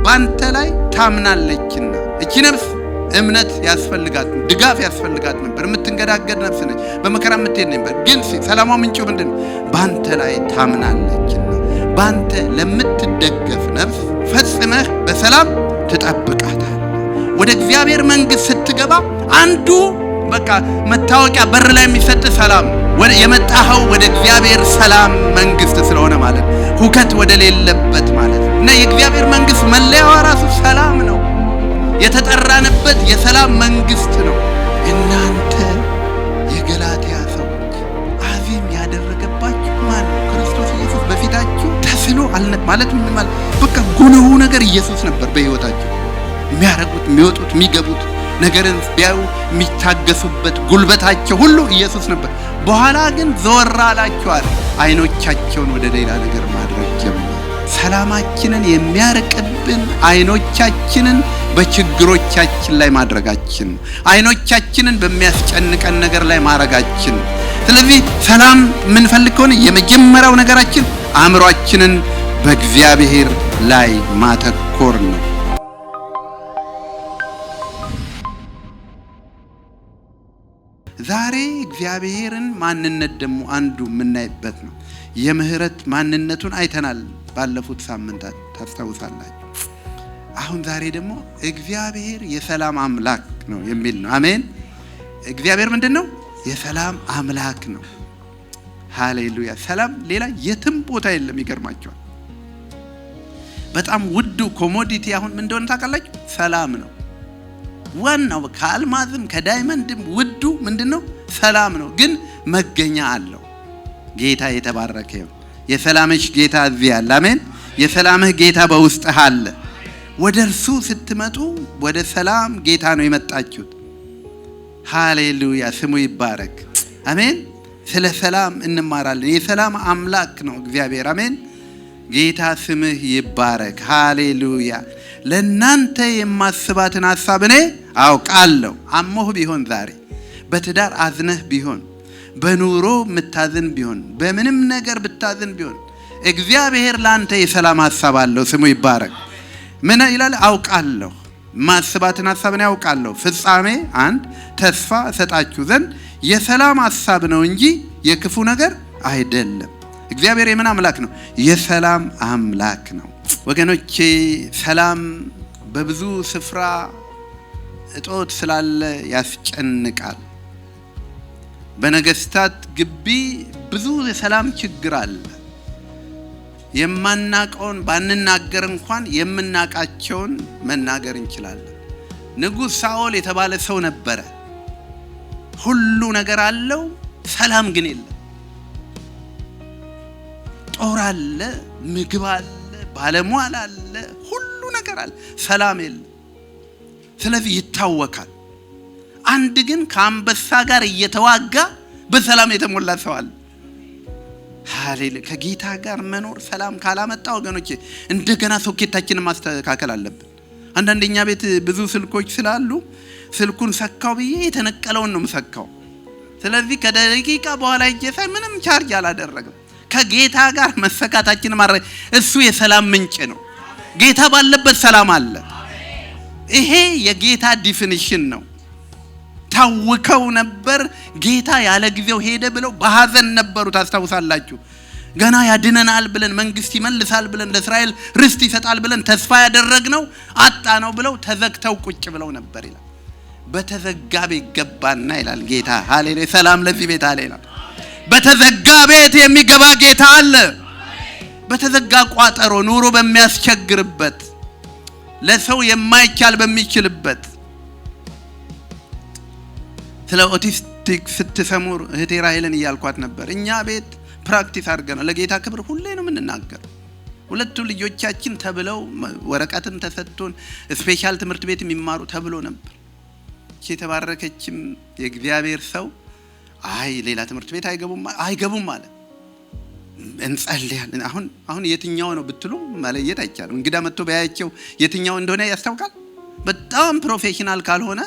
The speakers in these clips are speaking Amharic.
ባንተ ላይ ታምናለችና። እቺ ነፍስ እምነት ያስፈልጋት ድጋፍ ያስፈልጋት ነበር። የምትንገዳገድ ነፍስ ነች። በመከራ የምትሄድ ነበር። ግን ሰላሟ ምንጩ ምንድነው? ባንተ ላይ ታምናለችና። ባንተ ለምትደገፍ ነፍስ ፈጽመህ በሰላም ትጠብቃታለህ። ወደ እግዚአብሔር መንግስት ስትገባ አንዱ በቃ መታወቂያ በር ላይ የሚሰጥ ሰላም የመጣኸው ወደ እግዚአብሔር ሰላም መንግስት ስለሆነ ማለት ሁከት ወደ ሌለበት ማለት እና የእግዚአብሔር መንግስት መለያዋ ራሱ ሰላም ነው። የተጠራንበት የሰላም መንግስት ነው። እናንተ የገላትያ ሰዎች አዚም ያደረገባችሁ ማን? ክርስቶስ ኢየሱስ በፊታችሁ ተስሎ ማለት ምን ማለት? በቃ ጉልሁ ነገር ኢየሱስ ነበር በህይወታችሁ። የሚያረጉት የሚወጡት የሚገቡት ነገርን ቢያዩ የሚታገሱበት ጉልበታቸው ሁሉ ኢየሱስ ነበር። በኋላ ግን ዘወር አላቸዋል። አይኖቻቸውን ወደ ሌላ ነገር ማድረግ ጀመሩ። ሰላማችንን የሚያርቅብን አይኖቻችንን በችግሮቻችን ላይ ማድረጋችን፣ አይኖቻችንን በሚያስጨንቀን ነገር ላይ ማድረጋችን። ስለዚህ ሰላም የምንፈልግ ከሆነ የመጀመሪያው ነገራችን አእምሯችንን በእግዚአብሔር ላይ ማተኮር ነው። ዛሬ እግዚአብሔርን ማንነት ደግሞ አንዱ የምናይበት ነው። የምህረት ማንነቱን አይተናል ባለፉት ሳምንታት ታስታውሳላችሁ። አሁን ዛሬ ደግሞ እግዚአብሔር የሰላም አምላክ ነው የሚል ነው። አሜን። እግዚአብሔር ምንድነው? የሰላም አምላክ ነው። ሃሌሉያ። ሰላም ሌላ የትም ቦታ የለም። ይገርማችኋል። በጣም ውዱ ኮሞዲቲ አሁን ምን እንደሆነ ታውቃላችሁ? ሰላም ነው። ዋናው ከአልማዝም ከዳይመንድም ውዱ ምንድነው? ሰላም ነው። ግን መገኛ አለው። ጌታ የተባረከ ይሁን። የሰላምሽ ጌታ እዚህ አለ። አሜን። የሰላምህ ጌታ በውስጥህ አለ። ወደ እርሱ ስትመጡ ወደ ሰላም ጌታ ነው የመጣችሁት። ሃሌሉያ፣ ስሙ ይባረክ። አሜን። ስለ ሰላም እንማራለን። የሰላም አምላክ ነው እግዚአብሔር። አሜን። ጌታ ስምህ ይባረክ። ሃሌሉያ። ለናንተ የማስባትን ሐሳብ እኔ አውቃለሁ። አሞህ ቢሆን ዛሬ በትዳር አዝነህ ቢሆን በኑሮ ምታዝን ቢሆን በምንም ነገር ብታዝን ቢሆን እግዚአብሔር ላንተ የሰላም ሐሳብ አለው። ስሙ ይባረክ። ምን ይላል? አውቃለሁ። ማስባትን ሐሳብ እኔ አውቃለሁ። ፍጻሜ አንድ ተስፋ ሰጣችሁ ዘንድ የሰላም ሐሳብ ነው እንጂ የክፉ ነገር አይደለም። እግዚአብሔር የምን አምላክ ነው? የሰላም አምላክ ነው። ወገኖቼ ሰላም በብዙ ስፍራ እጦት ስላለ ያስጨንቃል። በነገስታት ግቢ ብዙ የሰላም ችግር አለ። የማናቀውን ባንናገር እንኳን የምናቃቸውን መናገር እንችላለን። ንጉሥ ሳኦል የተባለ ሰው ነበረ። ሁሉ ነገር አለው፣ ሰላም ግን የለም። ጦር አለ፣ ምግብ አለ፣ ባለሟል አለ፣ ሁሉ ነገር አለ፣ ሰላም የለም። ስለዚህ ይታወካል። አንድ ግን ከአንበሳ ጋር እየተዋጋ በሰላም የተሞላ ሰው አለ። ሃሌሉያ። ከጌታ ጋር መኖር ሰላም ካላመጣ ወገኖቼ እንደገና ሶኬታችንን ማስተካከል አለብን። አንዳንደኛ ቤት ብዙ ስልኮች ስላሉ ስልኩን ሰካው ብዬ የተነቀለውን ነው የምሰካው። ስለዚህ ከደቂቃ በኋላ እጄሳይ ምንም ቻርጅ አላደረገም። ከጌታ ጋር መሰካታችን ማድረግ እሱ የሰላም ምንጭ ነው። ጌታ ባለበት ሰላም አለ። ይሄ የጌታ ዲፊኒሽን ነው። ታውከው ነበር፣ ጌታ ያለ ጊዜው ሄደ ብለው በሐዘን ነበሩ። ታስታውሳላችሁ። ገና ያድነናል ብለን መንግስት ይመልሳል ብለን ለእስራኤል ርስት ይሰጣል ብለን ተስፋ ያደረግነው አጣ ነው ብለው ተዘግተው ቁጭ ብለው ነበር ይላል። በተዘጋ ቤት ገባና ይላል ጌታ። ሃሌሉያ። ሰላም ለዚህ ቤት አለ ይላል። በተዘጋ ቤት የሚገባ ጌታ አለ። በተዘጋ ቋጠሮ ኑሮ በሚያስቸግርበት ለሰው የማይቻል በሚችልበት ስለ ኦቲስቲክ ስትሰሙ እህቴ ራሔልን እያልኳት ነበር። እኛ ቤት ፕራክቲስ አድርገናል። ለጌታ ክብር ሁሌ ነው የምንናገረው። ሁለቱ ልጆቻችን ተብለው ወረቀትም ተሰጥቶን ስፔሻል ትምህርት ቤት የሚማሩ ተብሎ ነበር። እቺ የተባረከችም የእግዚአብሔር ሰው አይ ሌላ ትምህርት ቤት አይገቡም ማለት እንጸልያለን። አሁን የትኛው ነው ብትሉ መለየት አይቻልም። እንግዳ መጥቶ ባያቸው የትኛው እንደሆነ ያስታውቃል። በጣም ፕሮፌሽናል ካልሆነ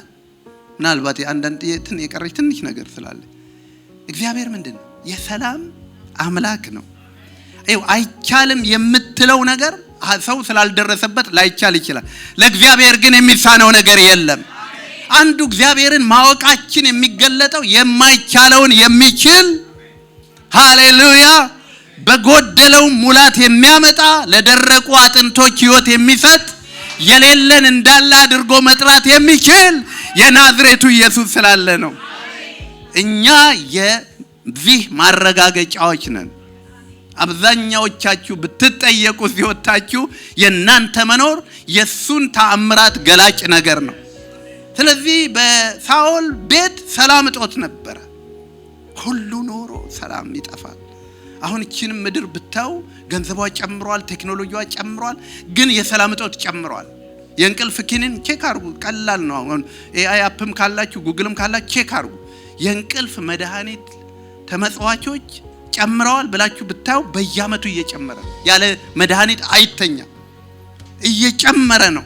ምናልባት አንዳንድ የቀረች ትንሽ ነገር ስላለ እግዚአብሔር ምንድነው? የሰላም አምላክ ነው። አይቻልም የምትለው ነገር ሰው ስላልደረሰበት ላይቻል ይችላል። ለእግዚአብሔር ግን የሚሳነው ነገር የለም። አንዱ እግዚአብሔርን ማወቃችን የሚገለጠው የማይቻለውን የሚችል ሃሌሉያ በጎደለው ሙላት የሚያመጣ ለደረቁ አጥንቶች ሕይወት የሚሰጥ የሌለን እንዳለ አድርጎ መጥራት የሚችል የናዝሬቱ ኢየሱስ ስላለ ነው። እኛ የዚህ ማረጋገጫዎች ነን። አብዛኛዎቻችሁ ብትጠየቁ ሲወጣችሁ የናንተ መኖር የሱን ተአምራት ገላጭ ነገር ነው። ስለዚህ በሳኦል ቤት ሰላም እጦት ነበረ። ሁሉ ኖሮ ሰላም ይጠፋል። አሁን እቺን ምድር ብታው ገንዘቧ ጨምሯል፣ ቴክኖሎጂዋ ጨምሯል፣ ግን የሰላም እጦት ጨምሯል። የእንቅልፍ ኪኒን ቼክ አርጉ፣ ቀላል ነው። አሁን ኤአይ አፕም ካላችሁ ጉግልም ካላችሁ ቼክ አርጉ። የእንቅልፍ መድኃኒት ተመጽዋቾች ጨምረዋል ብላችሁ ብታው በየአመቱ እየጨመረ ያለ መድኃኒት አይተኛም፣ እየጨመረ ነው።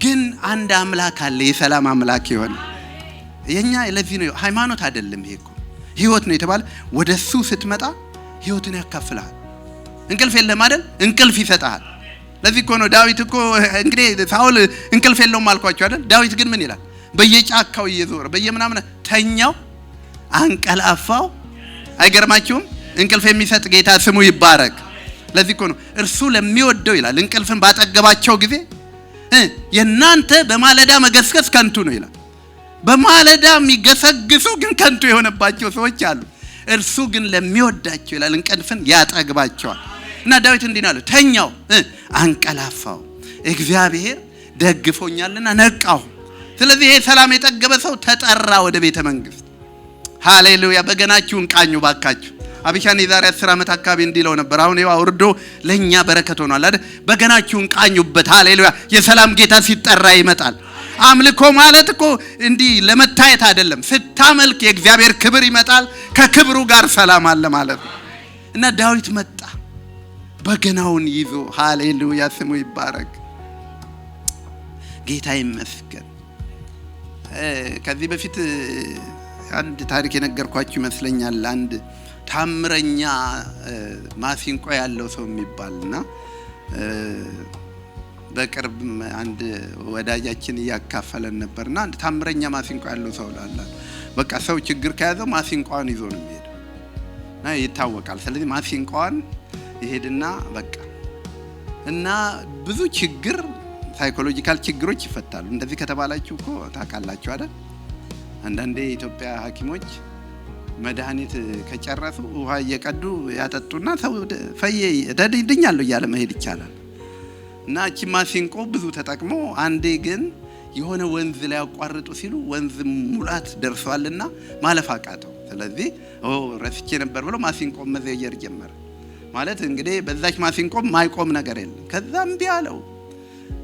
ግን አንድ አምላክ አለ፣ የሰላም አምላክ ይሆን። የኛ ለዚህ ነው ሃይማኖት አይደለም፣ ይሄ እኮ ህይወት ነው የተባለ። ወደሱ ስትመጣ ህይወትን ያካፍልሃል። እንቅልፍ የለም አይደል? እንቅልፍ ይሰጣል። ለዚህ እኮ ነው ዳዊት እኮ እንግዲህ ሳኦል እንቅልፍ የለውም አልኳችሁ አይደል? ዳዊት ግን ምን ይላል? በየጫካው እየዞረ በየምናምን ተኛው አንቀላፋው። አይገርማችሁም? እንቅልፍ የሚሰጥ ጌታ ስሙ ይባረክ። ለዚህ እኮ ነው እርሱ ለሚወደው ይላል እንቅልፍን ባጠገባቸው ጊዜ የናንተ በማለዳ መገስገስ ከንቱ ነው ይላል። በማለዳ የሚገሰግሱ ግን ከንቱ የሆነባቸው ሰዎች አሉ። እርሱ ግን ለሚወዳቸው ይላል እንቅልፍን ያጠግባቸዋል። እና ዳዊት እንዲህ አለ፣ ተኛው አንቀላፋው፣ እግዚአብሔር ደግፎኛልና ነቃሁ። ስለዚህ ይሄ ሰላም የጠገበ ሰው ተጠራ ወደ ቤተ መንግስት። ሃሌሉያ። በገናችሁን ቃኙ ባካችሁ። አብሻን የዛሬ 10 ዓመት አካባቢ እንዲለው ነበር። አሁን ይኸው አውርዶ ለኛ በረከት ሆኗል አይደል? በገናችሁን ቃኙበት። ሃሌሉያ። የሰላም ጌታ ሲጠራ ይመጣል። አምልኮ ማለት እኮ እንዲህ ለመታየት አይደለም። ስታመልክ የእግዚአብሔር ክብር ይመጣል፣ ከክብሩ ጋር ሰላም አለ ማለት ነው። እና ዳዊት መጣ በገናውን ይዞ። ሃሌሉያ ስሙ ይባረክ፣ ጌታ ይመስገን። ከዚህ በፊት አንድ ታሪክ የነገርኳችሁ ይመስለኛል። አንድ ታምረኛ ማሲንቆ ያለው ሰው የሚባልና በቅርብ አንድ ወዳጃችን እያካፈለን ነበርና አንድ ታምረኛ ማሲንቆ ያለው ሰው ላላ በቃ ሰው ችግር ከያዘው ማሲንቆን ይዞ ነው የሚሄደው እና ይታወቃል። ስለዚህ ማሲንቆን ይሄድና በቃ እና ብዙ ችግር ሳይኮሎጂካል ችግሮች ይፈታሉ። እንደዚህ ከተባላችሁ እኮ ታውቃላችሁ አይደል? አንዳንዴ የኢትዮጵያ ሐኪሞች መድኃኒት ከጨረሱ ውሃ እየቀዱ ያጠጡና ሰው ፈየ ድኛለሁ እያለ መሄድ ይቻላል። እና እቺ ማሲንቆ ብዙ ተጠቅሞ አንዴ ግን የሆነ ወንዝ ላይ ያቋርጡ ሲሉ ወንዝ ሙላት ደርሷልና ማለፍ አቃተው። ስለዚህ ረፍቼ ነበር ብሎ ማሲንቆ መዘየር ጀመረ። ማለት እንግዲህ በዛች ማሲንቆ ማይቆም ነገር የለም። ከዛም ቢያለው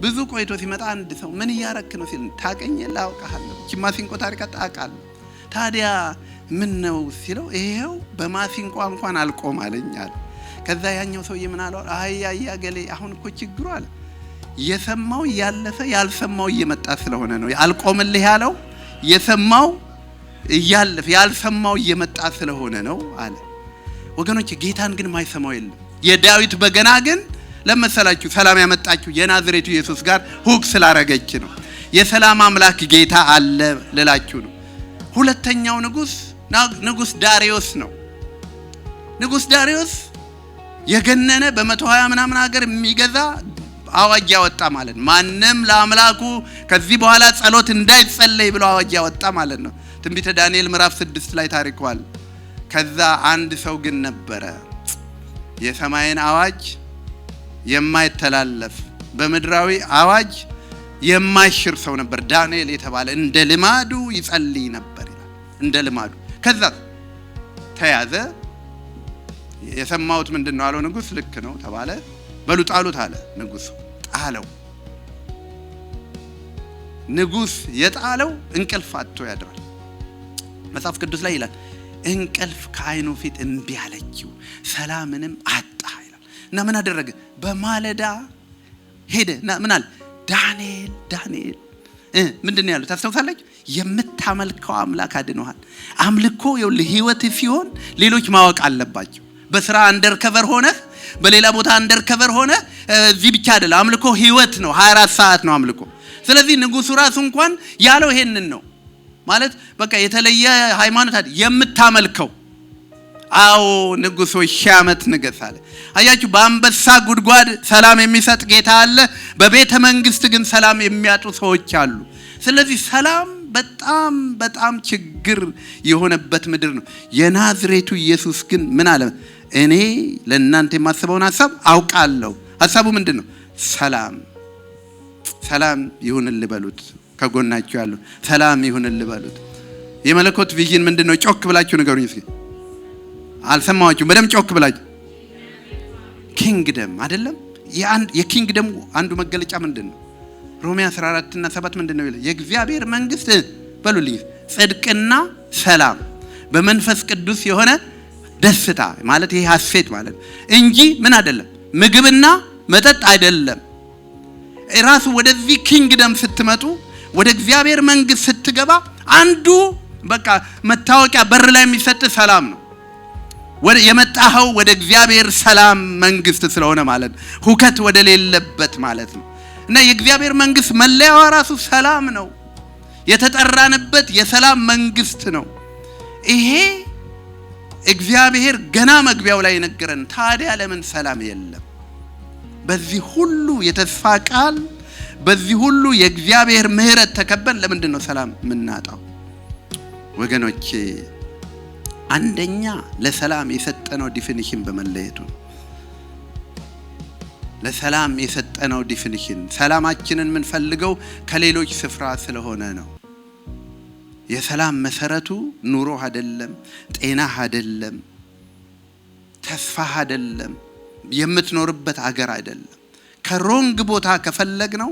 ብዙ ቆይቶ ሲመጣ አንድ ሰው ምን እያረክ ነው ሲል ታቀኝላ አውቃለሁ፣ እቺ ማሲንቆ ታሪካ ታውቃለሁ። ታዲያ ምን ነው ሲለው ይሄው በማሲንቆ እንኳን አልቆም አለኛል። ከዛ ያኛው ሰውዬ ምን አለው? አያ ገሌ አሁን እኮ ችግሩ አለ የሰማው ያለፈ ያልሰማው እየመጣ ስለሆነ ነው አልቆምልህ ያለው። የሰማው ያለፈ ያልሰማው እየመጣ ስለሆነ ነው አለ። ወገኖች ጌታን ግን ማይሰማው የለም። የዳዊት በገና ግን ለመሰላችሁ ሰላም ያመጣችሁ የናዝሬቱ ኢየሱስ ጋር ሁክ ስላረገች ነው። የሰላም አምላክ ጌታ አለ ልላችሁ ነው። ሁለተኛው ንጉስ ዳሪዮስ ነው። ንጉስ ዳሪዮስ የገነነ በ120 ምናምን ሀገር የሚገዛ አዋጅ ያወጣ ማለት ነው። ማንም ለአምላኩ ከዚህ በኋላ ጸሎት እንዳይጸለይ ብሎ አዋጅ ያወጣ ማለት ነው። ትንቢተ ዳንኤል ምዕራፍ 6 ላይ ታሪኳል። ከዛ አንድ ሰው ግን ነበረ የሰማይን አዋጅ የማይተላለፍ በምድራዊ አዋጅ የማይሽር ሰው ነበር። ዳንኤል የተባለ እንደ ልማዱ ይጸልይ ነበር ይላል። እንደ ልማዱ ከዛ ተያዘ። የሰማውት ምንድነው አለው ንጉስ። ልክ ነው ተባለ። በሉ ጣሉት አለ ንጉስ። ጣለው። ንጉስ የጣለው እንቅልፍ አጥቶ ያድራል። መጽሐፍ ቅዱስ ላይ ይላል እንቅልፍ ከዓይኑ ፊት እምቢ አለችው ሰላምንም አጣ ይላል። እና ምን አደረገ? በማለዳ ሄደ እና ምን አለ? ዳንኤል ምንድነው ያለው ታስታውሳላችሁ? የምታመልከው አምላክ አድኖሃል። አምልኮ ይኸውልህ ህይወት ሲሆን ሌሎች ማወቅ አለባቸው። በስራ አንደርከቨር ሆነ በሌላ ቦታ አንደርከቨር ሆነ እዚህ ብቻ አይደለም። አምልኮ ህይወት ነው። 24 ሰዓት ነው አምልኮ። ስለዚህ ንጉሱ ራሱ እንኳን ያለው ይሄንን ነው ማለት በቃ የተለየ ሃይማኖት አይደል የምታመልከው። አዎ ንጉሱ ሺህ ዓመት ንገስ አለ። አያችሁ በአንበሳ ጉድጓድ ሰላም የሚሰጥ ጌታ አለ፣ በቤተ መንግስት ግን ሰላም የሚያጡ ሰዎች አሉ። ስለዚህ ሰላም በጣም በጣም ችግር የሆነበት ምድር ነው። የናዝሬቱ ኢየሱስ ግን ምን አለ? እኔ ለእናንተ የማስበውን ሐሳብ አውቃለሁ። ሐሳቡ ምንድነው? ሰላም። ሰላም ይሁንልህ በሉት። ከጎናችሁ ያለው ሰላም ይሁንልህ በሉት። የመለኮት ቪዥን ምንድነው? ጮክ ብላችሁ ንገሩኝ እስኪ። አልሰማዋችሁም? በደም ጮክ ብላችሁ። ኪንግደም አይደለም? የኪንግደም አንዱ መገለጫ ምንድነው? ሮሜ 14 እና 7 ምንድነው ይላል? የእግዚአብሔር መንግስት በሉልኝ ጽድቅና ሰላም በመንፈስ ቅዱስ የሆነ ደስታ ማለት ይሄ ሐሴት ማለት እንጂ ምን አይደለም፣ ምግብና መጠጥ አይደለም። ራሱ ወደዚህ ኪንግደም ስትመጡ ወደ እግዚአብሔር መንግስት ስትገባ አንዱ በቃ መታወቂያ በር ላይ የሚሰጥ ሰላም ነው። የመጣኸው ወደ እግዚአብሔር ሰላም መንግስት ስለሆነ ማለት ሁከት ወደ ሌለበት ማለት ነው። እና የእግዚአብሔር መንግስት መለያዋ ራሱ ሰላም ነው። የተጠራንበት የሰላም መንግስት ነው። ይሄ እግዚአብሔር ገና መግቢያው ላይ ነገረን። ታዲያ ለምን ሰላም የለም? በዚህ ሁሉ የተስፋ ቃል፣ በዚህ ሁሉ የእግዚአብሔር ምህረት ተከበን ለምንድን ነው ሰላም የምናጣው? ወገኖቼ አንደኛ ለሰላም የሰጠነው ዲፊኒሽን በመለየቱ ነው። ለሰላም የሰጠነው ዲፊኒሽን ሰላማችንን የምንፈልገው ከሌሎች ስፍራ ስለሆነ ነው። የሰላም መሰረቱ ኑሮ አይደለም፣ ጤና አይደለም፣ ተስፋ አይደለም፣ የምትኖርበት አገር አይደለም። ከሮንግ ቦታ ከፈለግነው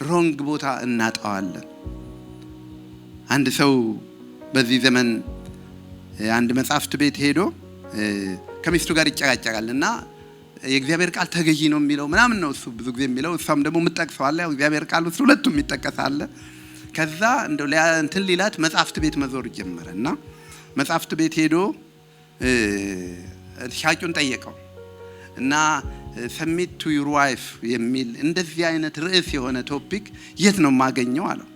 ሮንግ ቦታ እናጣዋለን። አንድ ሰው በዚህ ዘመን አንድ መጽሐፍት ቤት ሄዶ ከሚስቱ ጋር ይጨቃጨቃልና የእግዚአብሔር ቃል ተገዢ ነው የሚለው ምናምን ነው እሱ ብዙ ጊዜ የሚለው፣ እሷም ደግሞ የምትጠቅሰው አለ። ያው እግዚአብሔር ቃል ውስጥ ሁለቱም ይጠቀሳል። ከዛ እንደው እንትን ሊላት መጽሐፍት ቤት መዞር ጀመረና መጽሐፍት ቤት ሄዶ ሻጩን ጠየቀው እና ሰሚት ቱ ዩር ዋይፍ የሚል እንደዚህ አይነት ርዕስ የሆነ ቶፒክ የት ነው የማገኘው አለው።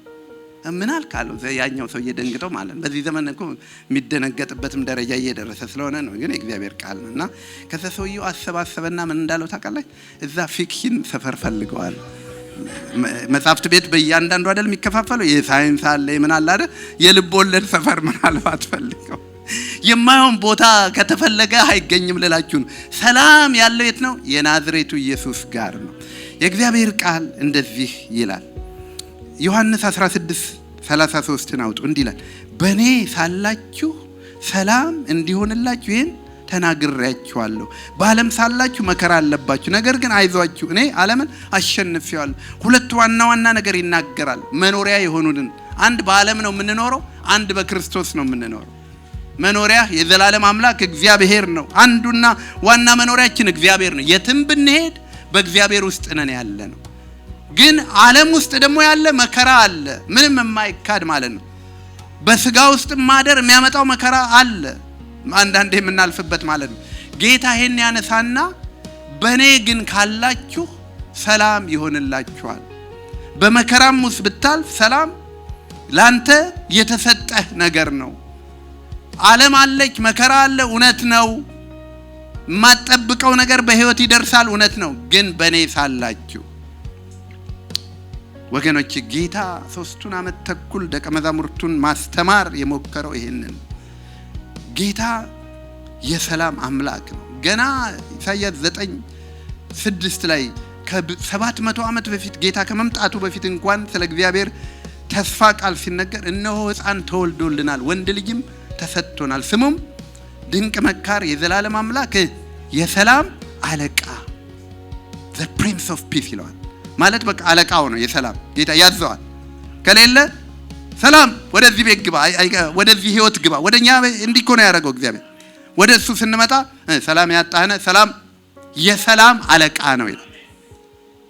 ምን አልካለው? ያኛው ሰው እየደንግጠው ማለት ነው። በዚህ ዘመን እኮ የሚደነገጥበትም ደረጃ እየደረሰ ስለሆነ ነው። ግን የእግዚአብሔር ቃል ነውና ከዛ ሰውየው አሰባሰበና ምን እንዳለው ታውቃለህ? እዛ ፊክሽን ሰፈር ፈልገዋል። መጽሐፍት ቤት በእያንዳንዱ አይደል የሚከፋፈለው? የሳይንስ አለ ምን አለ አይደል? የልብ ወለድ ሰፈር ምናልባት ፈልገው የማይሆን ቦታ ከተፈለገ አይገኝም ልላችሁ ነው። ሰላም ያለው የት ነው? የናዝሬቱ ኢየሱስ ጋር ነው። የእግዚአብሔር ቃል እንደዚህ ይላል። ዮሐንስ 16:33 አውጡ እንዲህ ይላል፣ በኔ ሳላችሁ ሰላም እንዲሆንላችሁ ይሄን ተናግሬያችኋለሁ። በዓለም ሳላችሁ መከራ አለባችሁ፣ ነገር ግን አይዟችሁ እኔ ዓለምን አሸንፌዋለሁ። ሁለት ዋና ዋና ነገር ይናገራል። መኖሪያ የሆኑንን አንድ በዓለም ነው የምንኖረው፣ አንድ በክርስቶስ ነው የምንኖረው። መኖሪያ የዘላለም አምላክ እግዚአብሔር ነው። አንዱና ዋና መኖሪያችን እግዚአብሔር ነው። የትም ብንሄድ በእግዚአብሔር ውስጥ ነን ያለ ነው። ግን ዓለም ውስጥ ደግሞ ያለ መከራ አለ፣ ምንም የማይካድ ማለት ነው። በስጋ ውስጥ ማደር የሚያመጣው መከራ አለ፣ አንዳንዴ የምናልፍበት ማለት ነው። ጌታ ይሄን ያነሳና በኔ ግን ካላችሁ ሰላም ይሆንላችኋል። በመከራም ውስጥ ብታልፍ ሰላም ላንተ የተሰጠህ ነገር ነው። ዓለም አለች፣ መከራ አለ፣ እውነት ነው። የማትጠብቀው ነገር በህይወት ይደርሳል፣ እውነት ነው። ግን በኔ ሳላችሁ ወገኖች፣ ጌታ 3 ዓመት ተኩል ደቀ መዛሙርቱን ማስተማር የሞከረው ይሄንን። ጌታ የሰላም አምላክ ነው። ገና ኢሳይያስ 9:6 ላይ ከ700 ዓመት በፊት ጌታ ከመምጣቱ በፊት እንኳን ስለ እግዚአብሔር ተስፋ ቃል ሲነገር እነሆ ሕፃን ተወልዶልናል፣ ወንድ ልጅም ተሰጥቶናል፣ ስሙም ድንቅ መካር፣ የዘላለም አምላክ፣ የሰላም አለቃ፣ the prince of peace ይለዋል። ማለት በቃ አለቃው ነው የሰላም ጌታ። ያዘዋል። ከሌለ ሰላም ወደዚህ ቤት ግባ፣ ወደዚህ ህይወት ግባ። ወደኛ እንዲህ እኮ ነው ያደረገው እግዚአብሔር። ወደ እሱ ስንመጣ ሰላም ያጣህነ ሰላም የሰላም አለቃ ነው ይላል።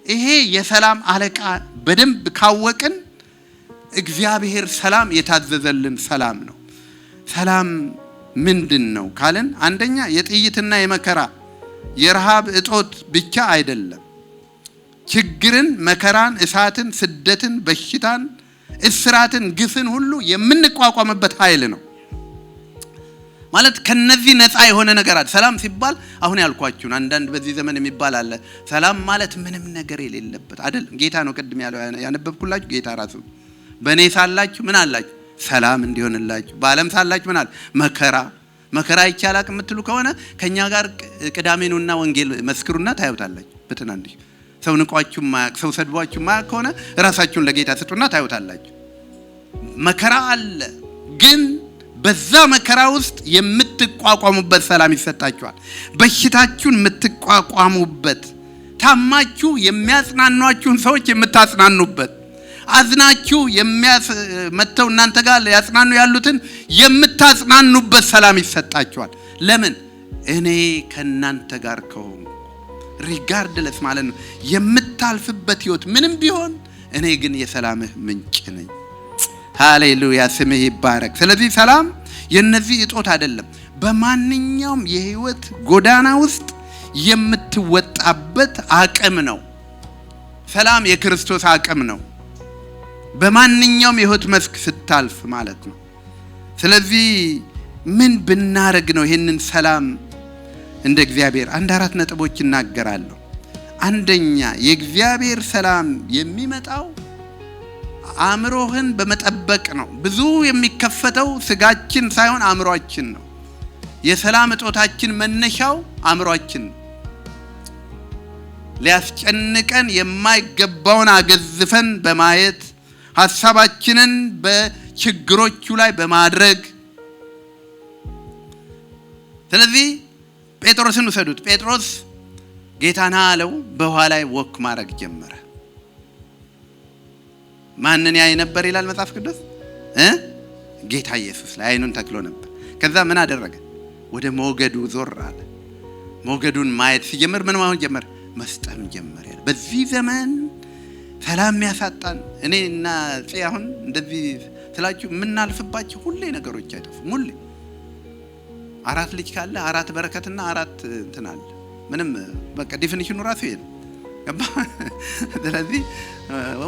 ይሄ የሰላም አለቃ በደንብ ካወቅን እግዚአብሔር ሰላም የታዘዘልን ሰላም ነው። ሰላም ምንድን ነው ካልን አንደኛ የጥይትና የመከራ የረሃብ እጦት ብቻ አይደለም። ችግርን፣ መከራን፣ እሳትን፣ ስደትን፣ በሽታን፣ እስራትን፣ ግፍን ሁሉ የምንቋቋምበት ኃይል ነው ማለት ከነዚህ ነፃ የሆነ ነገር አለ። ሰላም ሲባል አሁን ያልኳችሁን አንዳንድ በዚህ ዘመን የሚባል አለ። ሰላም ማለት ምንም ነገር የሌለበት አይደል? ጌታ ነው ቅድም ያለው ያነበብኩላችሁ። ጌታ ራሱ በእኔ ሳላችሁ ምን አላችሁ? ሰላም እንዲሆንላችሁ። በዓለም ሳላችሁ ምን አለ? መከራ ይቻላል የምትሉ ከሆነ ከኛ ጋር ቅዳሜኑና ወንጌል መስክሩና ታዩታላችሁ። በትናንሽ ሰው ንቋችሁ ማያቅ፣ ሰው ሰድቧችሁ ማያቅ ከሆነ ራሳችሁን ለጌታ ስጡና ታዩታላችሁ። መከራ አለ፣ ግን በዛ መከራ ውስጥ የምትቋቋሙበት ሰላም ይሰጣችኋል። በሽታችሁን የምትቋቋሙበት፣ ታማችሁ የሚያጽናኗችሁን ሰዎች የምታጽናኑበት፣ አዝናችሁ መተው እናንተ ጋር ያጽናኑ ያሉትን የምታጽናኑበት ሰላም ይሰጣችኋል። ለምን? እኔ ከናንተ ጋር ከሆንኩ ሪጋርድለስ ማለት ነው። የምታልፍበት ህይወት ምንም ቢሆን እኔ ግን የሰላምህ ምንጭ ነኝ። ሃሌሉያ፣ ስምህ ይባረክ። ስለዚህ ሰላም የነዚህ እጦት አይደለም። በማንኛውም የህይወት ጎዳና ውስጥ የምትወጣበት አቅም ነው። ሰላም የክርስቶስ አቅም ነው። በማንኛውም የህይወት መስክ ስታልፍ ማለት ነው። ስለዚህ ምን ብናረግ ነው ይሄንን ሰላም እንደ እግዚአብሔር? አንድ 4 ነጥቦች እናገራለሁ። አንደኛ፣ የእግዚአብሔር ሰላም የሚመጣው አእምሮህን በመጠበቅ ነው። ብዙ የሚከፈተው ስጋችን ሳይሆን አእምሮአችን ነው። የሰላም እጦታችን መነሻው አእምሮአችን ነው። ሊያስጨንቀን የማይገባውን አገዝፈን በማየት ሐሳባችንን በችግሮቹ ላይ በማድረግ ስለዚህ ጴጥሮስን ውሰዱት። ጴጥሮስ ጌታና አለው በውሃ ላይ ወክ ማድረግ ጀመረ። ማንን ያይ ነበር ይላል መጽሐፍ ቅዱስ? ጌታ ኢየሱስ ላይ አይኑን ተክሎ ነበር። ከዛ ምን አደረገ? ወደ ሞገዱ ዞር አለ። ሞገዱን ማየት ሲጀምር ምን ማሆን ጀመረ? መስጠም ጀመረ። በዚህ ዘመን ሰላም ያሳጣን እኔ እና አሁን እንደዚህ ስላችሁ የምናልፍባቸው ሁሌ ነገሮች አይጠፉም። ሁሌ 4 ልጅ ካለ 4 በረከትና 4 እንትን አለ። ምንም በቃ ዲፊኒሽኑ ራሱ ይሄ ነው። ስለዚህ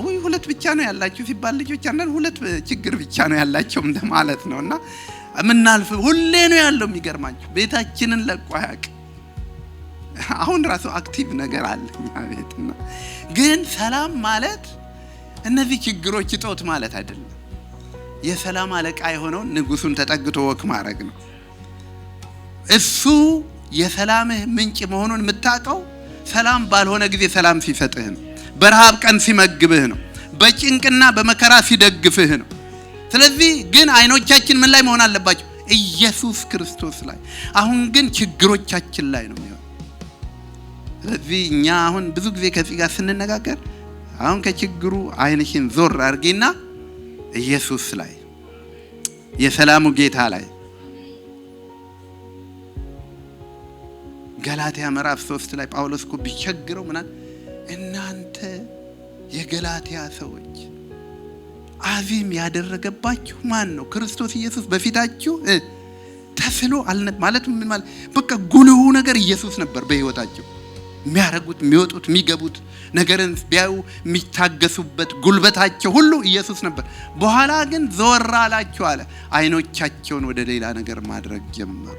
ወይ 2 ብቻ ነው ያላችሁ ሲባል ልጆች አንደን 2 ችግር ብቻ ነው ያላቸው እንደማለት ነውና ምናልፍ ሁሌ ነው ያለው። የሚገርማችሁ ቤታችንን ለቆ አያውቅ። አሁን ራሱ አክቲቭ ነገር አለ ቤትና ግን ሰላም ማለት እነዚህ ችግሮች እጦት ማለት አይደለም። የሰላም አለቃ የሆነው ንጉሱን ተጠግቶ ወክ ማድረግ ነው። እሱ የሰላምህ ምንጭ መሆኑን የምታውቀው ሰላም ባልሆነ ጊዜ ሰላም ሲሰጥህ ነው። በረሃብ ቀን ሲመግብህ ነው። በጭንቅና በመከራ ሲደግፍህ ነው። ስለዚህ ግን አይኖቻችን ምን ላይ መሆን አለባቸው? ኢየሱስ ክርስቶስ ላይ። አሁን ግን ችግሮቻችን ላይ ነው የሚሆነው። ስለዚህ እኛ አሁን ብዙ ጊዜ ከዚህ ጋር ስንነጋገር አሁን ከችግሩ አይንሽን ዞር አድርጊና ኢየሱስ ላይ፣ የሰላሙ ጌታ ላይ። ገላትያ ምዕራፍ 3 ላይ ጳውሎስ እኮ ቢቸግረው ምናል እናንተ የገላትያ ሰዎች አዚም ያደረገባችሁ ማን ነው? ክርስቶስ ኢየሱስ በፊታችሁ ተስሎ ማለት ምን ማለት? በቃ ጉልሁ ነገር ኢየሱስ ነበር በህይወታቸው። የሚያረጉት፣ የሚወጡት፣ የሚገቡት ነገርን ቢያዩ የሚታገሱበት ጉልበታቸው ሁሉ ኢየሱስ ነበር። በኋላ ግን ዞር አላቸው አለ። አይኖቻቸውን ወደ ሌላ ነገር ማድረግ ጀመሩ።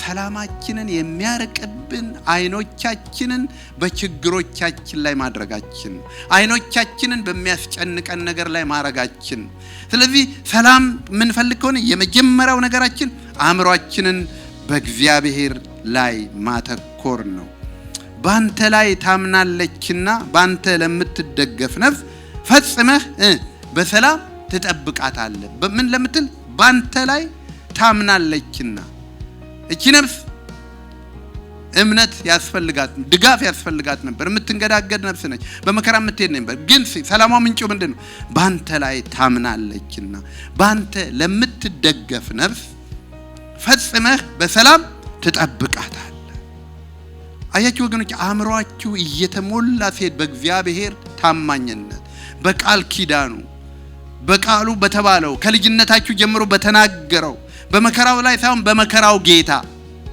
ሰላማችንን የሚያርቅብን አይኖቻችንን በችግሮቻችን ላይ ማድረጋችን፣ አይኖቻችንን በሚያስጨንቀን ነገር ላይ ማድረጋችን። ስለዚህ ሰላም የምንፈልግ ከሆነ የመጀመሪያው ነገራችን አእምሮአችንን በእግዚአብሔር ላይ ማተኮር ነው። ባንተ ላይ ታምናለችና ባንተ ለምትደገፍ ነፍስ ፈጽመህ በሰላም ትጠብቃታለህ። በምን ለምትል? ባንተ ላይ ታምናለችና። እቺ ነፍስ እምነት ያስፈልጋት፣ ድጋፍ ያስፈልጋት ነበር። የምትንገዳገድ ነፍስ ነች፣ በመከራ የምትሄድ ነበር። ግን ሰላሟ ምንጩ ምንድነው? ባንተ ላይ ታምናለችና ባንተ ለምትደገፍ ነፍስ ፈጽመህ በሰላም ትጠብቃታለህ። አያችሁ ወገኖች፣ አእምሮአችሁ እየተሞላ ሲሄድ በእግዚአብሔር ታማኝነት፣ በቃል ኪዳኑ፣ በቃሉ በተባለው ከልጅነታችሁ ጀምሮ በተናገረው በመከራው ላይ ሳይሆን በመከራው ጌታ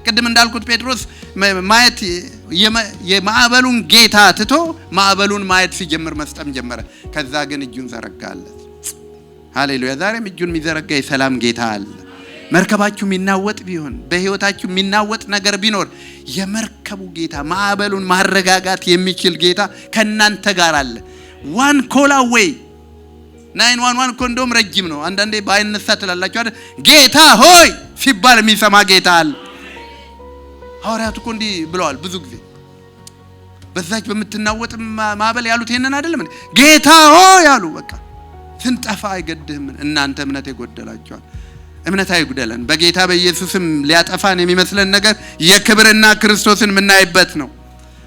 ቅድም እንዳልኩት ጴጥሮስ ማየት የማዕበሉን ጌታ ትቶ ማዕበሉን ማየት ሲጀምር መስጠም ጀመረ። ከዛ ግን እጁን ዘረጋለት። ሃሌሉያ! ዛሬም እጁን የሚዘረጋ የሰላም ጌታ አለ። መርከባችሁ የሚናወጥ ቢሆን በህይወታችሁ የሚናወጥ ነገር ቢኖር የመርከቡ ጌታ ማዕበሉን ማረጋጋት የሚችል ጌታ ከናንተ ጋር አለ። ዋን ኮል አዌይ 911 እኮ እንደውም ረጅም ነው። አንዳንዴ ባይነሳ ትላላችሁ አይደል? ጌታ ሆይ ሲባል የሚሰማ ጌታ አለ። ሐዋርያቱ እኮ እንዲህ ብለዋል ብዙ ጊዜ በዛች በምትናወጥ ማዕበል ያሉት ይሄንን አይደለም እንዴ? ጌታ ሆይ ያሉ። በቃ ስንጠፋ አይገድህም። እናንተ እምነት ይጎደላችኋል። እምነት አይጉደለን። በጌታ በኢየሱስም ሊያጠፋን የሚመስለን ነገር የክብርና ክርስቶስን የምናይበት ነው።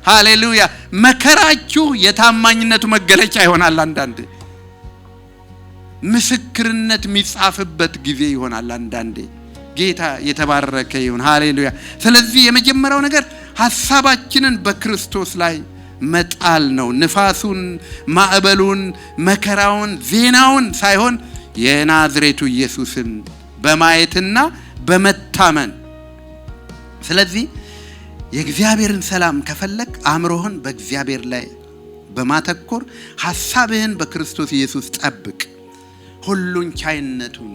ሃሌሉያ! መከራችሁ የታማኝነቱ መገለጫ ይሆናል። አንዳንዴ ምስክርነት የሚጻፍበት ጊዜ ይሆናል። አንዳንዴ ጌታ የተባረከ ይሁን። ሃሌሉያ! ስለዚህ የመጀመሪያው ነገር ሐሳባችንን በክርስቶስ ላይ መጣል ነው። ንፋሱን፣ ማዕበሉን፣ መከራውን፣ ዜናውን ሳይሆን የናዝሬቱ ኢየሱስን በማየትና በመታመን። ስለዚህ የእግዚአብሔርን ሰላም ከፈለክ አእምሮህን በእግዚአብሔር ላይ በማተኮር ሐሳብህን በክርስቶስ ኢየሱስ ጠብቅ። ሁሉን ቻይነቱን፣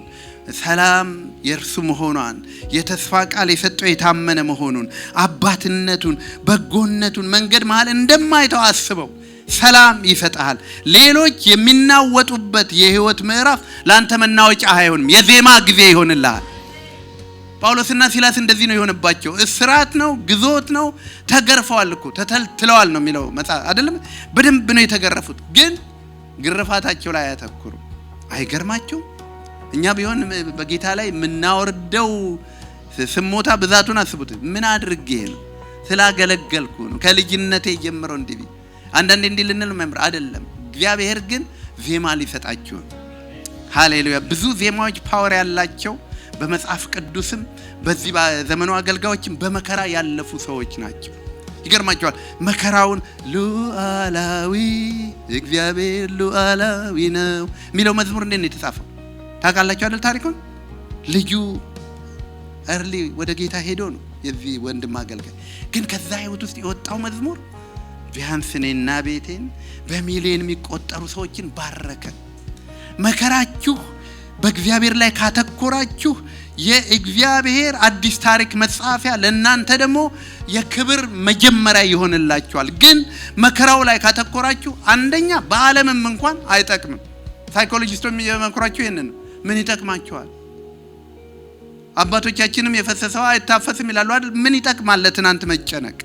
ሰላም የእርሱ መሆኗን፣ የተስፋ ቃል የሰጠው የታመነ መሆኑን፣ አባትነቱን፣ በጎነቱን መንገድ መሃል እንደማይተው አስበው። ሰላም ይሰጣል። ሌሎች የሚናወጡበት የህይወት ምዕራፍ ላንተ መናወጫ አይሆንም። የዜማ ጊዜ ይሆንልሃል። ጳውሎስና ሲላስ እንደዚህ ነው የሆነባቸው። እስራት ነው፣ ግዞት ነው፣ ተገርፈዋል እኮ ተተልትለዋል ነው የሚለው መጽሐፍ አይደለም? በደንብ ነው የተገረፉት። ግን ግርፋታቸው ላይ አያተኩሩ። አይገርማቸው? እኛ ቢሆን በጌታ ላይ የምናወርደው ስሞታ ብዛቱን አስቡት። ምን አድርጌ ነው? ስላገለገልኩ ነው። ከልጅነቴ ጀምሮ እንዲህ አንዳንዴ እንዲህ ልንል መምር አይደለም። እግዚአብሔር ግን ዜማ ሊሰጣችሁ። ሃሌሉያ! ብዙ ዜማዎች ፓወር ያላቸው በመጽሐፍ ቅዱስም በዚህ በዘመኑ አገልጋዮችም በመከራ ያለፉ ሰዎች ናቸው። ይገርማቸዋል። መከራውን ሉዓላዊ እግዚአብሔር ሉዓላዊ ነው የሚለው መዝሙር እንዴት ነው የተጻፈው? ታውቃላችሁ አይደል? ታሪኩን ልጁ እርሊ ወደ ጌታ ሄዶ ነው የዚህ ወንድም አገልጋይ። ግን ከዛ ህይወት ውስጥ የወጣው መዝሙር ቢያንስ እኔና ቤቴን በሚሊዮን የሚቆጠሩ ሰዎችን ባረከ። መከራችሁ በእግዚአብሔር ላይ ካተኮራችሁ የእግዚአብሔር አዲስ ታሪክ መጻፊያ ለእናንተ ደግሞ የክብር መጀመሪያ ይሆንላችኋል። ግን መከራው ላይ ካተኮራችሁ አንደኛ በዓለምም እንኳን አይጠቅምም። ሳይኮሎጂስቶች የሚመክሯችሁ ይሄንን ምን ይጠቅማችኋል? አባቶቻችንም የፈሰሰው አይታፈስም ይላሉ አይደል? ምን ይጠቅማል ለትናንት መጨነቅ?